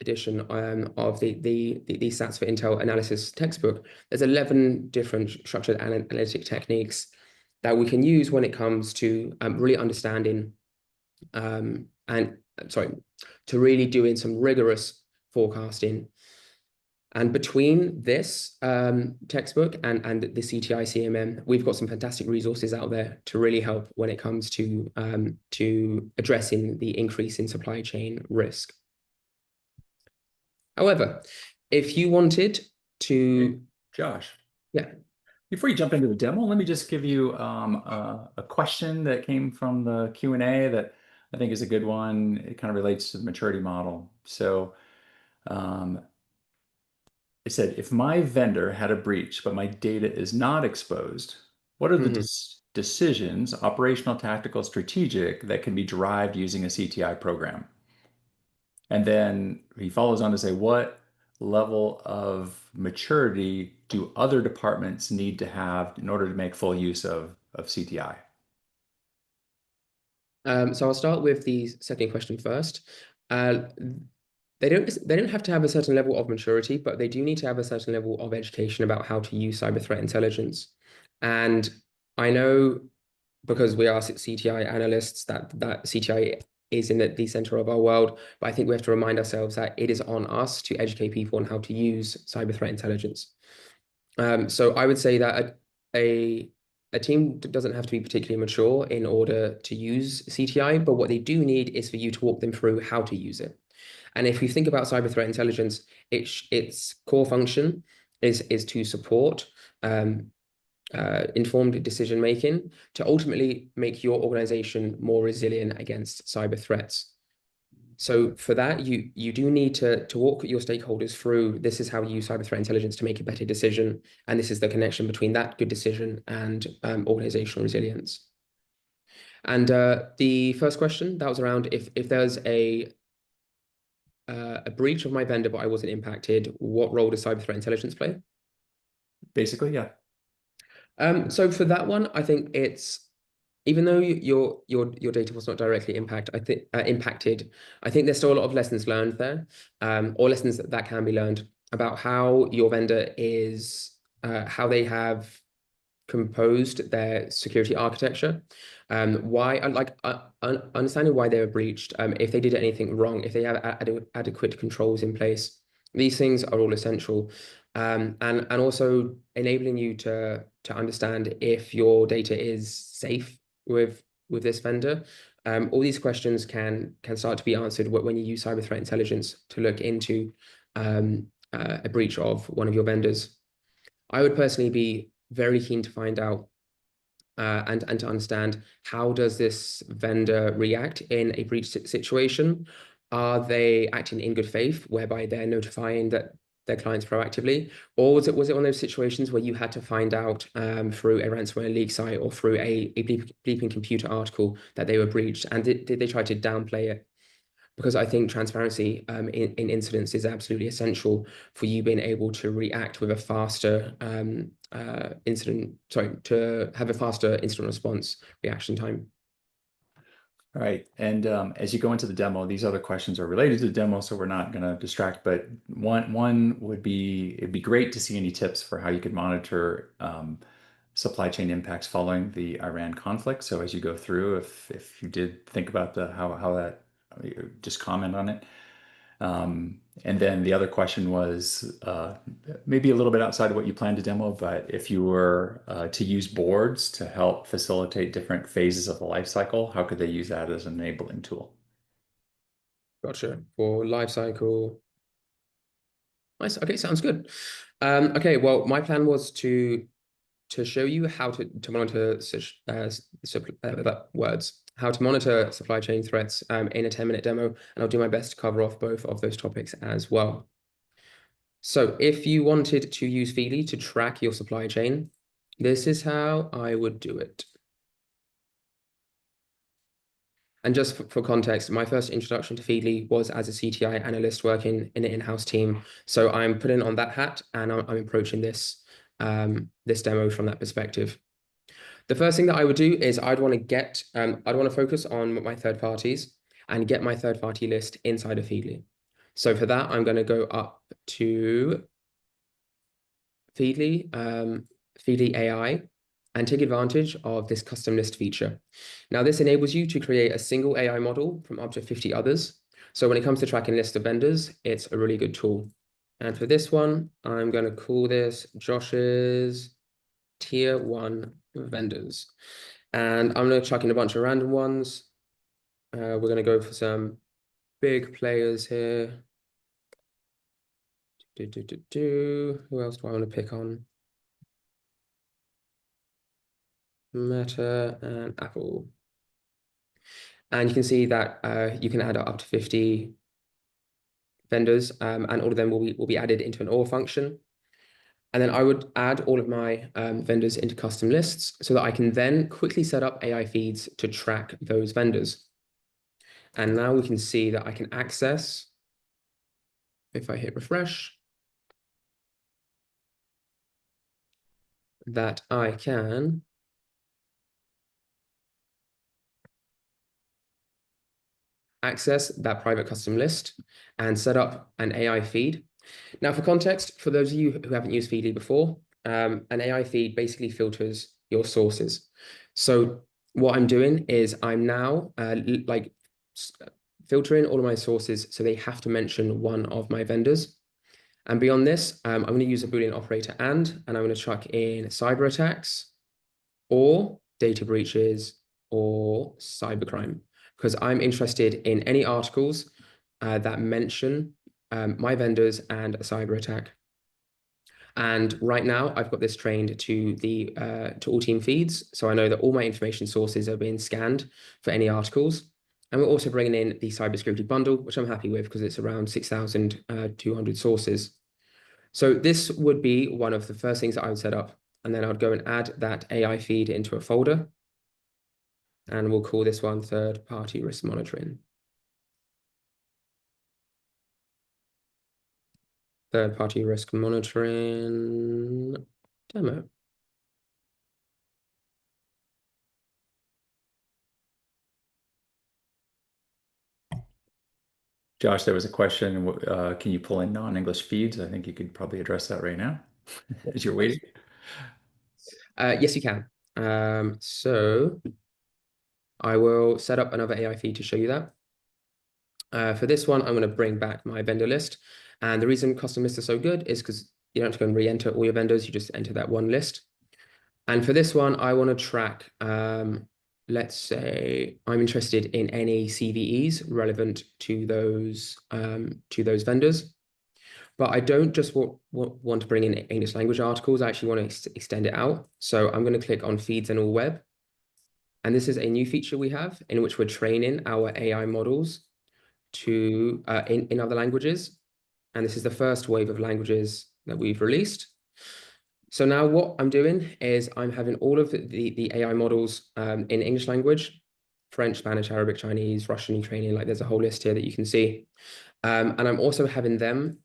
edition of the Stats for Intel analysis textbook, there's 11 different structured analytic techniques that we can use when it comes to really understanding and sorry, to really doing some rigorous forecasting. And between this textbook and the CTI-CMM, we've got some fantastic resources out there to really help when it comes to addressing the increase in supply chain risk. However, if you wanted to, Hey, Josh, yeah, before you jump into the demo, let me just give you a question that came from the Q&A that I think is a good one. It kind of relates to the maturity model. So um, it said, if my vendor had a breach, but my data is not exposed, what are the mhm. decisions, operational, tactical, strategic, that can be derived using a CTI program? And then he follows on to say, what level of maturity do other departments need to have in order to make full use of CTI? So I'll start with the second question first. Uh, they don't have to have a certain level of maturity, but they do need to have a certain level of education about how to use cyber threat intelligence. And I know because we are CTI analysts that CTI is in the center of our world, but I think we have to remind ourselves that it is on us to educate people on how to use cyber threat intelligence. So I would say that a team doesn't have to be particularly mature in order to use CTI, but what they do need is for you to walk them through how to use it. And if you think about cyber threat intelligence, its core function is to support informed decision making to ultimately make your organization more resilient against cyber threats. So for that, you do need to walk your stakeholders through this is how you use cyber threat intelligence to make a better decision. And this is the connection between that good decision and organizational resilience. And the first question that was around if there's a breach of my vendor, but I wasn't impacted, what role does cyber threat intelligence play? Basically, yeah. So for that one, I think it's even though your data was not directly impacted, I think there's still a lot of lessons learned there, or lessons that can be learned about how your vendor is, how they have composed their security architecture, understanding why they were breached, if they did anything wrong, if they have adequate controls in place. These things are all essential, and also enabling you to understand if your data is safe with this vendor. All these questions can start to be answered when you use cyber threat intelligence to look into a breach of one of your vendors. I would personally be very keen to find out and to understand how does this vendor react in a breach situation? Are they acting in good faith, whereby they're notifying their clients proactively, or was it one of those situations where you had to find out through a ransomware leak site or through a bleeping computer article that they were breached, and did they try to downplay it? Because I think transparency in incidents is absolutely essential for you being able to react with a faster to have a faster incident response reaction time. All right. And as you go into the demo, these other questions are related to the demo, so we're not going to distract. But one would be, it'd be great to see any tips for how you could monitor supply chain impacts following the Iran conflict. So as you go through, if you did think about how that, just comment on it. And then the other question was maybe a little bit outside of what you planned to demo, but if you were to use boards to help facilitate different phases of the life cycle, how could they use that as an enabling tool? Gotcha. For life cycle. Nice. Okay, sounds good. Okay, well, my plan was to show you how to monitor how to monitor supply chain threats in a 10-minute demo, and I'll do my best to cover off both of those topics as well. So if you wanted to use Feedly to track your supply chain, this is how I would do it. And just for context, my first introduction to Feedly was as a CTI analyst working in an in-house team. So I'm putting on that hat and I'm approaching this demo from that perspective. The first thing that I would do is I'd want to focus on my third parties and get my third party list inside of Feedly. So for that, I'm going to go up to Feedly, Feedly AI. and take advantage of this custom list feature. Now, this enables you to create a single AI model from up to 50 others. So when it comes to tracking lists of vendors, it's a really good tool. And for this one, I'm going to call this Josh's Tier 1 vendors. And I'm going to chuck in a bunch of random ones. We're going to go for some big players here. Who else do I want to pick on? Meta and Apple. And you can see that you can add up to 50 vendors, and all of them will be added into an OR function. And then I would add all of my vendors into custom lists so that I can then quickly set up AI feeds to track those vendors. And now we can see that I can access, if I hit refresh, that I can access that private custom list and set up an AI feed. Now, for context, for those of you who haven't used Feedly before, an AI feed basically filters your sources. So what I'm doing is I'm now filtering all of my sources so they have to mention one of my vendors. And beyond this, I'm going to use a Boolean operator and I'm going to chuck in cyber attacks or data breaches or cybercrime, because I'm interested in any articles that mention my vendors and a cyber attack. And right now, I've got this trained to all team feeds, so I know that all my information sources are being scanned for any articles. And we're also bringing in the cybersecurity bundle, which I'm happy with because it's around 6,200 sources. So this would be one of the first things that I would set up. And then I would go and add that AI feed into a folder. And we'll call this one third-party risk monitoring. Third-party risk monitoring demo. Josh, there was a question, can you pull in non-English feeds? I think you could probably address that right now as you're waiting. Yes, you can. So I will set up another AI feed to show you that. For this one, I'm going to bring back my vendor list. And the reason custom lists are so good is because you don't have to go and re-enter all your vendors. You just enter that one list. And for this one, I want to track, let's say I'm interested in any CVEs relevant to those vendors. But I don't just want to bring in English language articles. I actually want to extend it out. So I'm going to click on feeds and all web. And this is a new feature we have in which we're training our AI models to in other languages. And this is the first wave of languages that we've released. So now what I'm doing is I'm having all of the AI models in English language, French, Spanish, Arabic, Chinese, Russian, Ukrainian, like there's a whole list here that you can see. And I'm also having them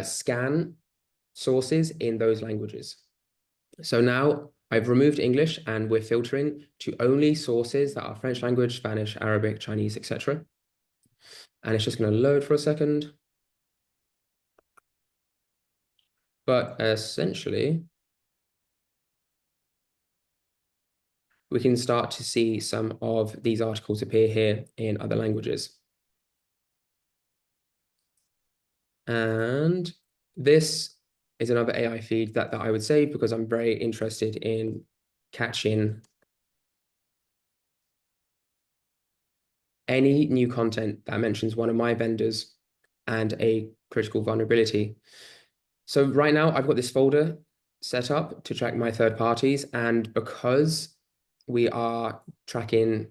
scan sources in those languages. So now I've removed English and we're filtering to only sources that are French language, Spanish, Arabic, Chinese, etc. And it's just going to load for a second. But essentially, we can start to see some of these articles appear here in other languages. And this is another AI feed that I would save because I'm very interested in catching any new content that mentions one of my vendors and a critical vulnerability. So right now I've got this folder set up to track my third parties. And because we are tracking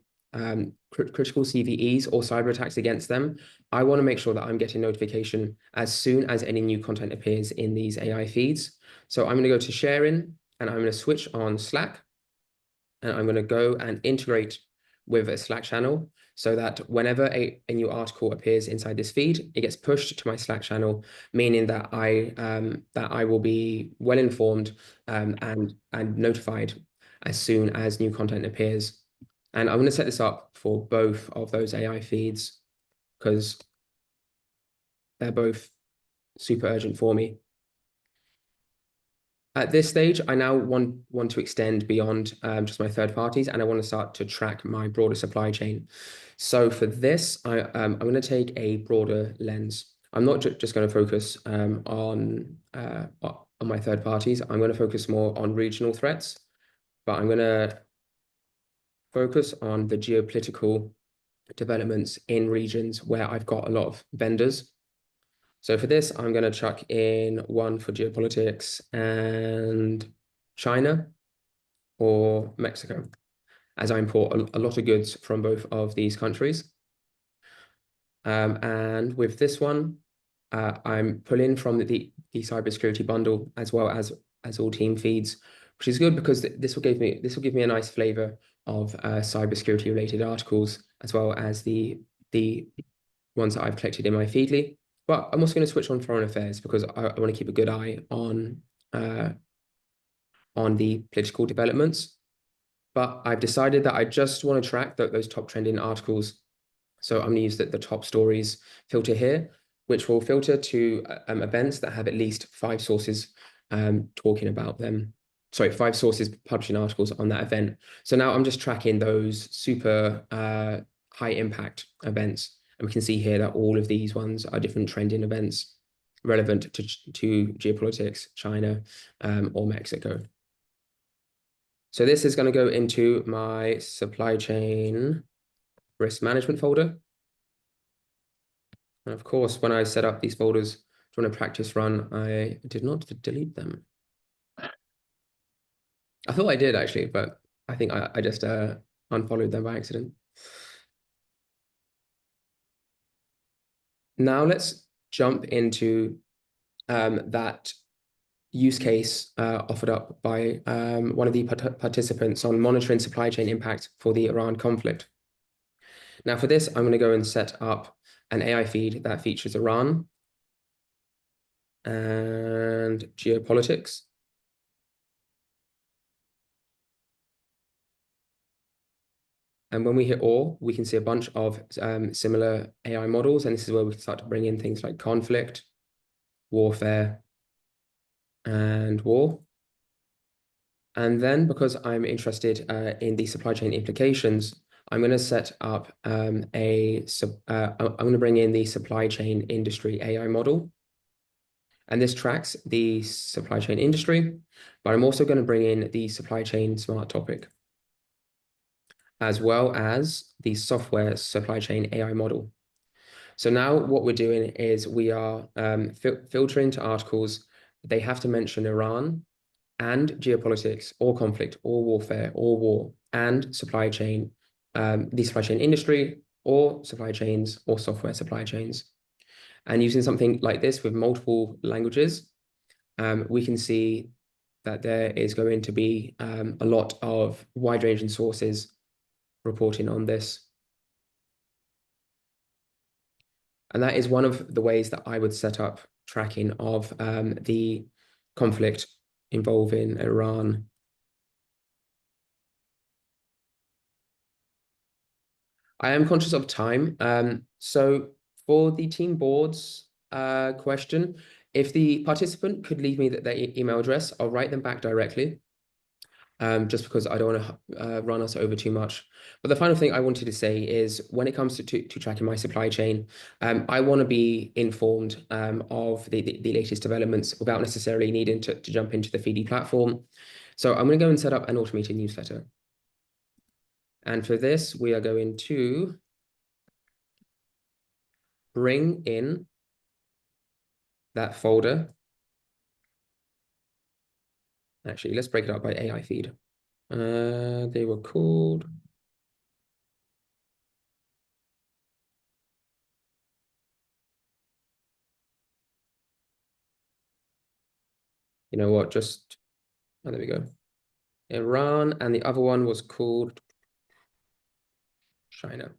critical CVEs or cyber attacks against them, I want to make sure that I'm getting notification as soon as any new content appears in these AI feeds. So I'm going to go to sharing and I'm going to switch on Slack and I'm going to go and integrate with a Slack channel so that whenever a new article appears inside this feed, it gets pushed to my Slack channel, meaning that I will be well informed and notified as soon as new content appears. And I'm going to set this up for both of those AI feeds because they're both super urgent for me. At this stage, I now want to extend beyond just my third parties, and I want to start to track my broader supply chain. So for this, I'm going to take a broader lens. I'm not just going to focus on my third parties. I'm going to focus more on regional threats, but I'm going to focus on the geopolitical developments in regions where I've got a lot of vendors. So for this, I'm going to chuck in one for geopolitics and China or Mexico, as I import a lot of goods from both of these countries. And with this one, I'm pulling from the cybersecurity bundle as well as all team feeds, which is good because this will give me a nice flavor of cybersecurity related articles as well as the ones that I've collected in my Feedly. But I'm also going to switch on foreign affairs because I want to keep a good eye on the political developments. But I've decided that I just want to track those top trending articles. So I'm going to use the top stories filter here, which will filter to events that have at least 5 sources talking about them. Sorry, 5 sources publishing articles on that event. So now I'm just tracking those super high impact events. And we can see here that all of these ones are different trending events relevant to geopolitics, China, or Mexico. So this is going to go into my supply chain risk management folder. And of course, when I set up these folders to run a practice run, I did not delete them. I thought I did actually, but I think I just unfollowed them by accident. Now let's jump into that use case offered up by one of the participants on monitoring supply chain impact for the Iran conflict. Now for this, I'm going to go and set up an AI feed that features Iran and geopolitics. And when we hit all, we can see a bunch of similar AI models. And this is where we can start to bring in things like conflict, warfare, and war. And then because I'm interested in the supply chain implications, I'm going to set up I'm going to bring in the supply chain industry AI model. And this tracks the supply chain industry, but I'm also going to bring in the supply chain smart topic, as well as the software supply chain AI model. So now what we're doing is we are filtering to articles. They have to mention Iran and geopolitics or conflict or warfare or war and supply chain, the supply chain industry or supply chains or software supply chains. And using something like this with multiple languages, we can see that there is going to be a lot of wide-ranging sources reporting on this. And that is one of the ways that I would set up tracking of the conflict involving Iran. I am conscious of time. So for the team boards question, if the participant could leave me their email address, I'll write them back directly. Just because I don't want to run us over too much. But the final thing I wanted to say is when it comes to tracking my supply chain, I want to be informed of the latest developments without necessarily needing to jump into the Feedy platform. So I'm going to go and set up an automated newsletter. And for this, we are going to bring in that folder. Actually, let's break it up by AI feed. They were called. You know what? Just, oh, there we go. Iran, and the other one was called China.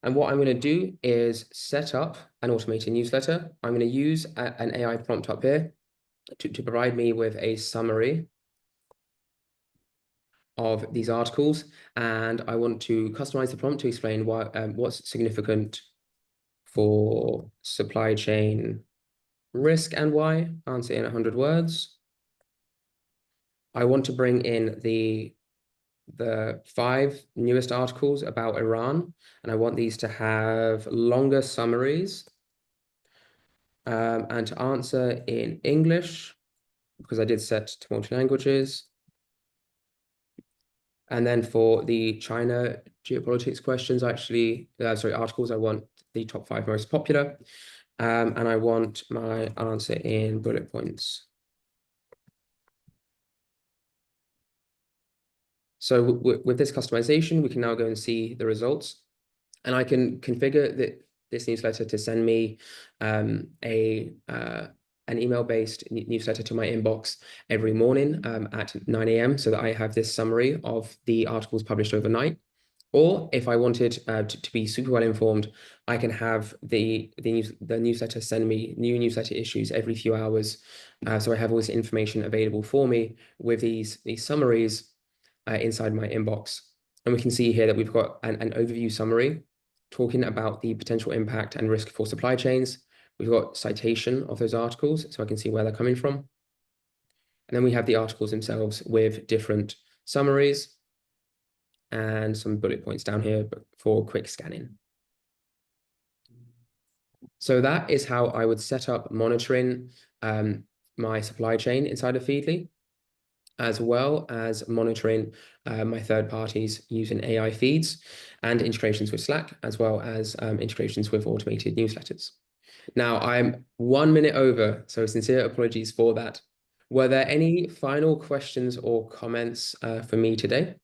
And what I'm going to do is set up an automated newsletter. I'm going to use an AI prompt up here to provide me with a summary of these articles, and I want to customize the prompt to explain what's significant for supply chain risk and why. Answer in 100 words. I want to bring in the 5 newest articles about Iran, and I want these to have longer summaries, and to answer in English, because I did set to multi-languages. And then for the China geopolitics questions, articles, I want the top 5 most popular. And I want my answer in bullet points. So with this customization, we can now go and see the results. And I can configure this newsletter to send me an email-based newsletter to my inbox every morning at 9 a.m. so that I have this summary of the articles published overnight. Or if I wanted to be super well informed, I can have the newsletter send me new newsletter issues every few hours. So I have all this information available for me with these summaries inside my inbox. And we can see here that we've got an overview summary talking about the potential impact and risk for supply chains. We've got citation of those articles, so I can see where they're coming from. And then we have the articles themselves with different summaries and some bullet points down here for quick scanning. So that is how I would set up monitoring my supply chain inside of Feedly, as well as monitoring my third parties using AI feeds and integrations with Slack, as well as integrations with automated newsletters. Now, I'm 1 minute over, so sincere apologies for that. Were there any final questions or comments for me today?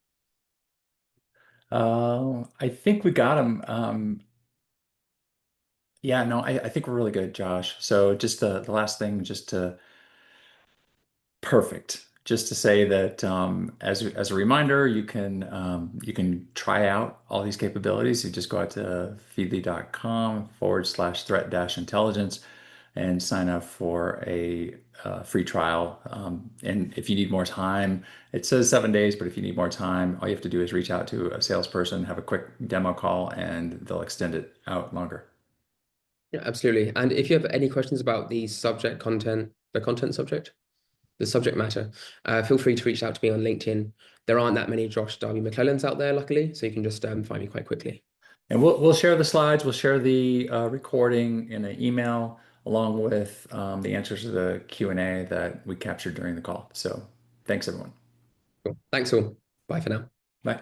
I think we got them. Yeah, no, I think we're really good, Josh. So just the last thing, just to perfect. Just to say that as a reminder, you can try out all these capabilities. You just go out to feedly.com/threat-intelligence and sign up for a free trial. And if you need more time, it says 7 days, but if you need more time, all you have to do is reach out to a salesperson, have a quick demo call, and they'll extend it out longer. Yeah, absolutely. And if you have any questions about the subject content, the subject matter, feel free to reach out to me on LinkedIn. There aren't that many Darby MacLellans out there, luckily, so you can just find me quite quickly. And we'll share the slides. We'll share the recording in an email along with the answers to the Q&A that we captured during the call. So thanks, everyone. Cool. Thanks all. Bye for now. Bye.